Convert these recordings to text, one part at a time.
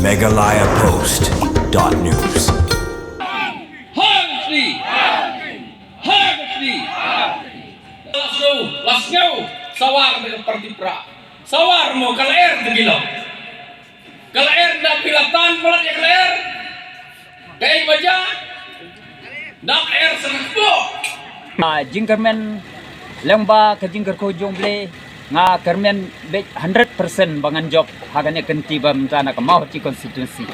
megalayapost.news. Lasnyaw, sawar dengan partipra. Sawar mo kalaer tegilo. Kalaer na pilatan pelat ya kalaer. Kaya baja. Dak air senpo. Jingkermen lembah ke jingker kujung beli nga kermen 100% bangan job haganya kenti bamta na kamau ti konstitusi.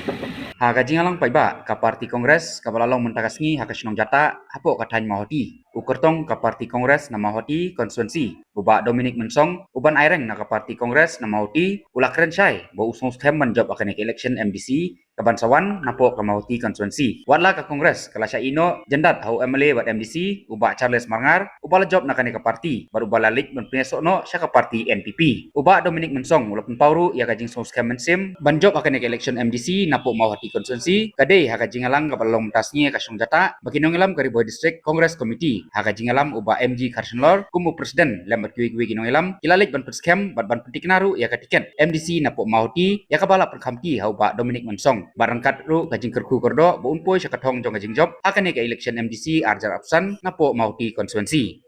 Haga jingalang paiba ka parti kongres ka balalong mentakasngi haka sinong jata hapo katany mahoti. Ukertong ka parti kongres na mahoti konstituensi. Uba Dominic Mensong uban aireng na ka parti kongres na mahoti ulakren syai bo usong stem menjob akan election MDC kabansawan napo ka mahoti konstituensi. Wadla ka kongres kala sya ino jendat hau MLA bat MDC uba Charles Marngar ubala job na kani ka parti baru balalik men no sya ka parti NPP. Uba Dominic Mensong ulapun pauru ya kajing song scam mensim banjob akan election MDC napo mahoti konstituensi kade haka jingalang ka balong tasnya ka syong jata baginong ilam ka Riboy District Congress Committee haka jingalam uba MG Karsenlor kumu presiden lembat kiwi ginong ilam kilalik ban scam bat ban petiknaru ya ka tiket MDC napo mahoti ya ka bala perkamki hau ba Dominic Mensong barangkat ru kajing kerku kordo bo unpoy sya katong jong kajing job akan ka election MDC arjar absan napo mahoti konstituensi.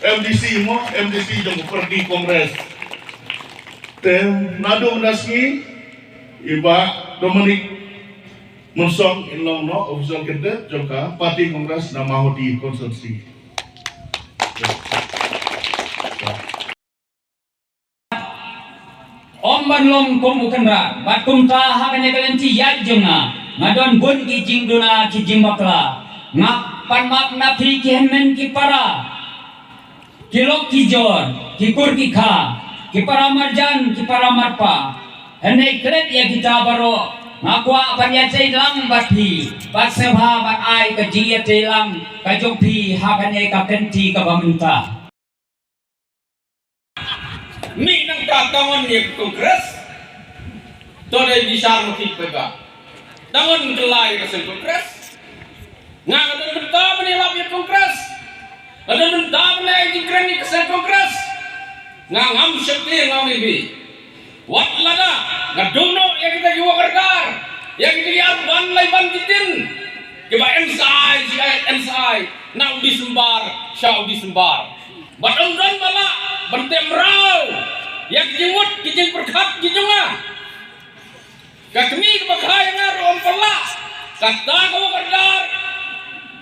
MDC mo MDC jong pergi kongres tem nado nasgi iba Dominic Mensong inlong no official cadet joka parti kongres na mahodi konstitusi. Om banlong kum ukendra batum ta hakane kalenti yajunga ngadon bun ki jingduna ki jimbakla ngap pan map na pri ki hemen ki para kilok ki jor ki kur ki kha ki para marjan ki para marpa hene kret ya kita baro ngakwa panya lang bathi bat sebha bat ai ka jiya lang ka jongpi hakane ka kenti ka baminta mi nang tatangon ni kongres to dai bisa mukit pega tangon kelai ka kongres nga kadon benta ni lapit kongres kadon benta ni jingkren ni ka kongres nga ngam syekti ngam ibi wat lada ngadono ya kita jiwa kardar ya kita yarban laiban kitin kiba NSI na udi sembar sya udi sembar badomdan bala bertemrau yang jengut kijeng perkat kijunga kakmi kebakhaya ngaru ompala kata kau kardar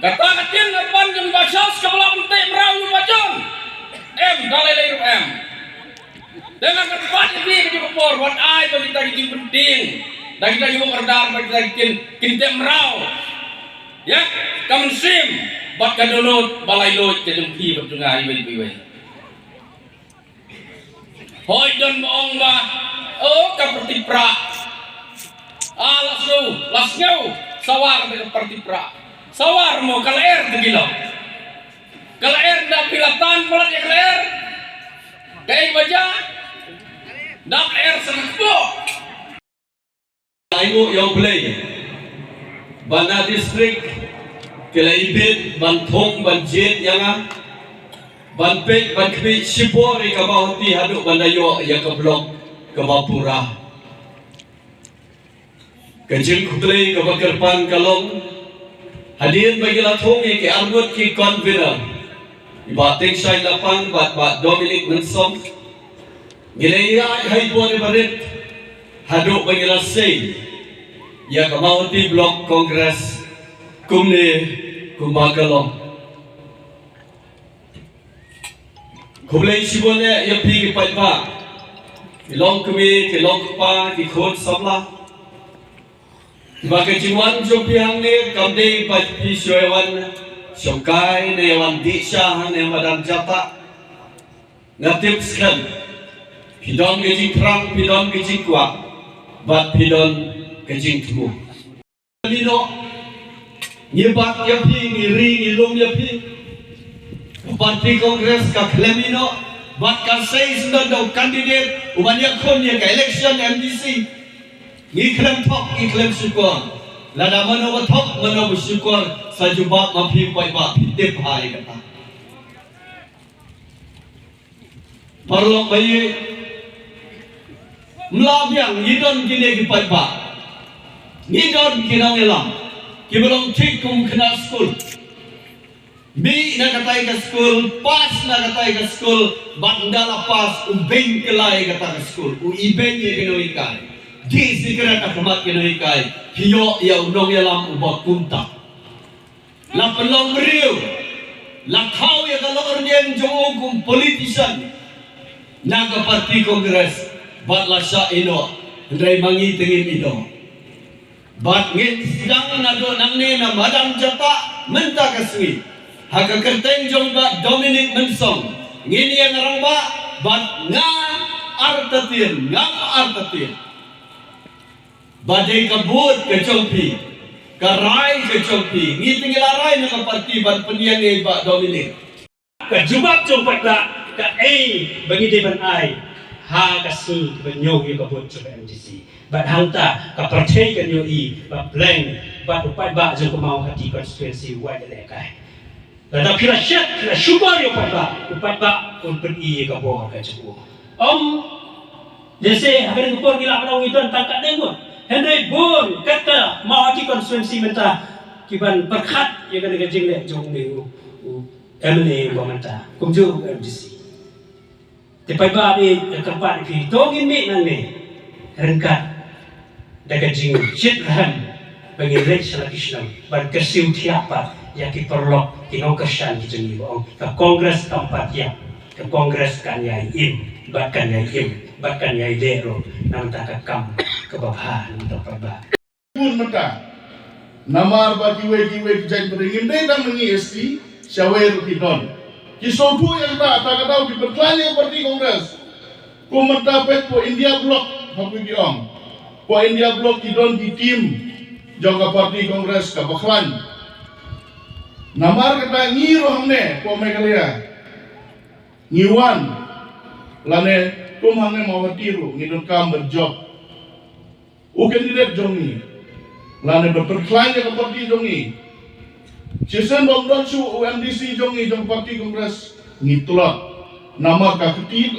kata katin arban jeng basyas kepala bertemrau bajon dalai M dengan kerpat ini ke por wat ai to kita kijeng penting dan kita jiwa kardar bagi kita temrau ya kamensim bat kadolot balai lot kijeng pi bertungai iwe Hoy don moong ba oh kapertipra lasnyaw sawar dengan partipra sawar mo kalaer tegilo kalaer na pilatan pelat ya kalaer kaya baja dak air senpo Aimu yang play Bana district Kelaibit Bantong Banjit yang Banpek Bankwi Sipori kabahoti haduk bandayo ya keblok kebapura kecil kutlay kabakerpan kalong hadir bagi lathongi ke armut ki convener ibating say lapang bat Dominic Mensong gilaya hay bone barit haduk bagi lasay ya kabahoti blok kongres kumne kumagalong Kublai sibonnya ya pergi pajba, kilong kami, kilong pa, kikot sabla. Bagi jiwan jopiang ni kamdei pajpi syaiwan, syongkai ni wan diksya ni madam jata. Ngatip sekali, pidon kejing perang, pidon kejing kuat, bat pidon kejing tubuh. Lino, nyebat ya pi, ngiri, ngilung ya pi. Parti Kongres ka Klemino bat ka 6 daw kandidat ubanya kon ya ka election MDC ni klem tok ni klem syukur lada mano tok mano syukur sa jubak mapi pai ba pitip hai kata parlok bayi melabiang idon kini kipai ba idon kinong elam kibalong tik kum kena school mi na katay ka school pas na katay ka school bandala pas ubeng kelai katay ka school u ibeng ye kino ikai di sikra ka kamat kino ikai hiyo ya unong elam ubak punta la pelong riu la thau ya kalau ordian jong kum politician naga parti kongres bat la sya ino ndai mangi tengin ino bat ngit sedang nado nangne na madam jata menta kasmi haka kerteng jong ba Dominic Mensong ngini yang orang ba bat nga artatin badai kabut ke Chongpi karai ke Chongpi ngi tinglarai na parti ban peniang e ba Dominic ka jubak jompat la ka bagi deban ai ha kasi benyong yo kabut sa MDC bat hangta ka partai kan yo ba blank bat upat ba jong mau hati constituency wa de kai la kira syat la syukur yo upat ba untuk ka bo ka cukup jese hakan ko gila mana itu tangkat dengo Henry Bun kata mau hati constituency menta kiban berkat ya kan jing le jong ni MLA wa menta kumju MDC Tipai ba ni tempat ni tongin mi nang ni rengkat daga jing shit ran bagi rich la kisnam ban kersiu tiapa ya ki perlok kinong kesan ki jengi bong ka kongres tempat ya ka kongres kan yai im bahkan yai dero nam ta ka kam ka babha nam ta ba pun mata namar ba kiwe jai beringin dai dan mengi ST syawer kidon kisobu yang tak tahu di berkelanya parti kongres ko mata pet po India Bloc hapu giong po India Bloc kidon di tim jaga parti kongres ka baklan namar kata ngiro hamne po Meghalaya ngiwan lane tum hamne mau tiru ngidon kam berjob u kandidat jongi lane berkelanya ka parti jongi Cisen bomdon su UMDC jongi jong parti kongres ngitulak nama ka ketit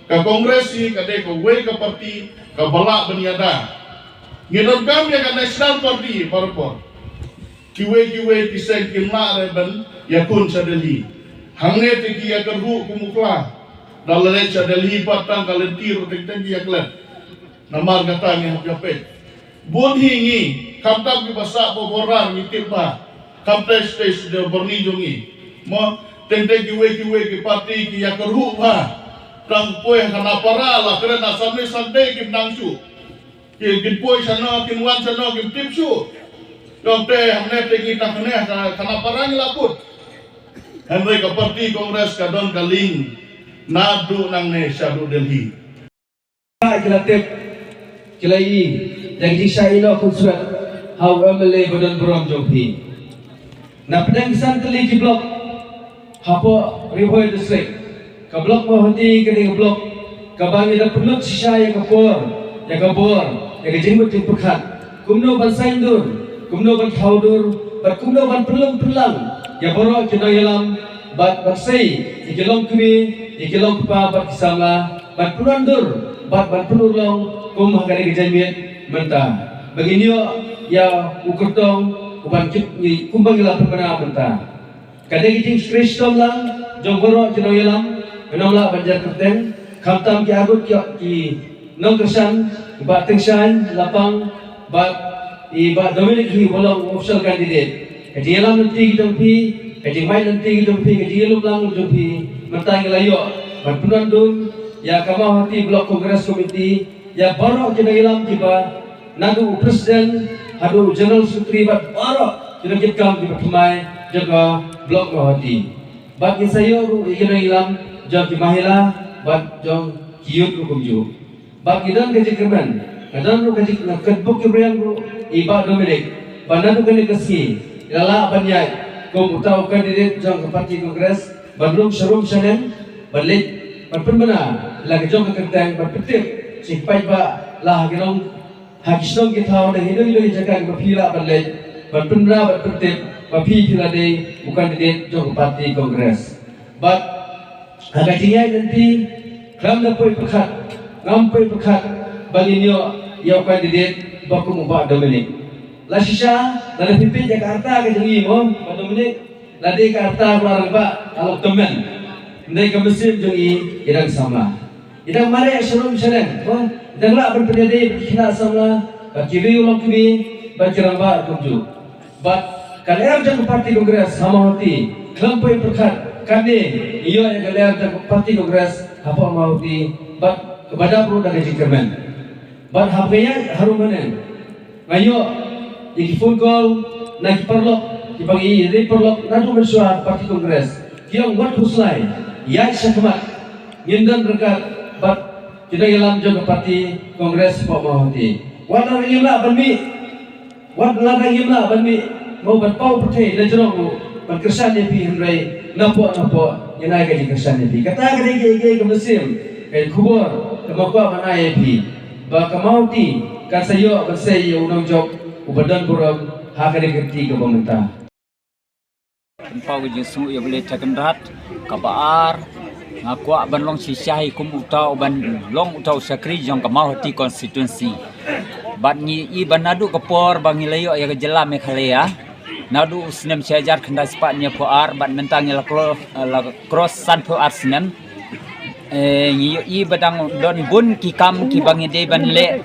ka kongres si ka de ko we ka parti ka balak beniada ngidon kam ya ka national party parpor kiwe tiseng kimna reben ya kun sa Delhi hangne te ki ya kerhu kumukla dalale sa Delhi patang kalentir teng ya klan namar kata ni hapjapet bodhi ngi kamta ki basa bo borar ngitip ba kampai stage de berni jongi mo tente kiwe ki parti ki ya kerhu ba tang poe kana para la kerana samne sande ki nangsu ki poe sana ki wan sana ki tipsu dong te hamne te kita kana para ni laput hamre ka parti kongres ka don kaling nadu nang ne syadu Delhi kilatip kilai yang disaino kunsurat hau MLA badan berom jompi na pedang kisan kali di blok hapo rihoy district ka blok mo hati kini ka blok ka bangi da penut sisa ya kapor ya jenggut di pekat kumno ban saindur kumno ban khaudur bat kumno ban perlang ya borok kino yalam bat sei ikilong kumi ikilong pa bat kisama bat purandur bat penurlong kum hagari kejamiat mentah begini ya ukurtong uban ni kumbang ila pernah mentah kadang kita Kristom lang jong borok kino yalam menolak banjar kerteng kamtam ki agut ki nong kersan bat tengsan lapang bat Dominic hi bolong official candidate kaji yalam nanti kita pi kaji mai nanti kita pi kaji yalam lang pi mentang layo bat penandung ya kamau hati blok kongres komiti ya borok kino yalam kiba nagu presiden hadu general secretary bat borok kino kitkam kiba kemai jaga blok hati bat sayo kino yalam jog mahila bat jong kiyut kumju bat kidan kaji kemen kadan ru kaji kedbuk kibrian ru iba Dominic banadu kene keski lala banyai kom utau kandidat jong parti kongres bandung serum sanen balik berpena lagi jong kerteng berpetik sipai ba lah girong hakisong kita dah hidup jaga berpila balik berpena berpetik berpi pila de bukan kandidat jong parti kongres bat agak tinggal nanti kelam dapoi pekat ngampai pekat Baginyo yaw candidate bakum Pak Dominic. Lasisha dari pimpin Jakarta ke jengi mo Pak Dominic. Ladi Jakarta keluar Pak kalau temen. Ndai ke mesin jengi idang sama. Idang mare sebelum sedang. Oh, idang lah berpenjadi kena sama. Kiri ulang kiri bercerang Pak kumju. But kalian jangan parti kongres sama hati. Kelampai perkat kami iyo yang kalian jangan parti kongres apa mau hati. But kepada perlu dari jingkermen. But HP-nya harum mana? Ngayo, iki phone call, nak perlok, dibagi ini perlok, nadu mensuat parti kongres. Kiong buat huslai, ya syakmat, ngindan rekat, but kita ilam juga parti kongres Pak Mahoti. Wadar imla banmi, wadar imla banmi, mau berpau percaya lejerong, berkersan nepi hendrai, napo yang naik gaji kersan nepi. Kata gaji kemesim, gaji kubur, kemakwa mana nepi. Baka mauti kasayo kasayo unang job ubadan burang hakane kerti ke pemerintah. Tempau jinsu ya boleh cakendrat kabar ngakwa banlong sisyahi kum utau ban long utau sakri jong kamau hati konstituensi. Bat ni I banadu kepor bangi layo ya kejela mekhalea. Nadu snem syajar kenda sepatnya poar bat mentangnya la cross san poar snem. I badang don bun ki kam ki bangi de ban le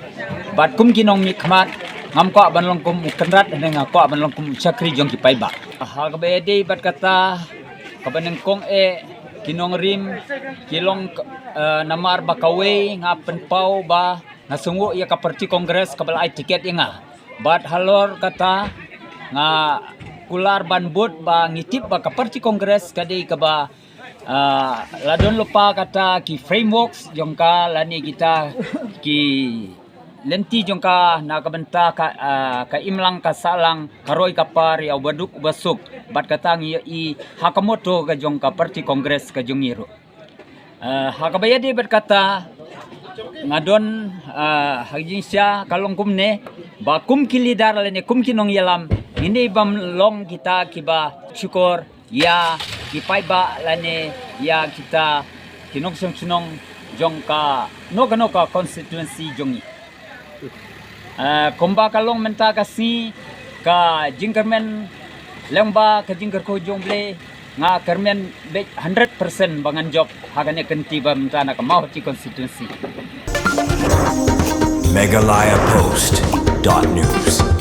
bat kum ki nong mi khmat ngam ko ban long kum kendrat dengan ko ban long kum sakri jong ki pai ba ha ka be de bat kata ka ban kong kinong rim kilong namar bakawe ngapen pau ba nasungu ya ka parti kongres ka balai tiket inga bat halor kata nga kular ban bot ba ngitip ba ka parti kongres kadai ka ba ladon lupa kata ki frameworks jongka lani kita ki lenti jongka na kabenta ka imlang ka salang karoi kapar ya baduk basuk bat kata ngi hakamoto ka jongka parti kongres ka jongiro hakabayadi bat kata ngadon haginsya kalong kumne ba kum kilidar lani kum kinong yalam ini bam long kita kiba syukur ya kipai ba lane ya kita kinong sunong jong ka noka konstituensi jongi komba kalong menta kasi ka jingkermen lembah ka jingker ko jongle nga kermen 100% bangan job hagane kenti ba menta na ka mau ti konstituensi Meghalaya Post.news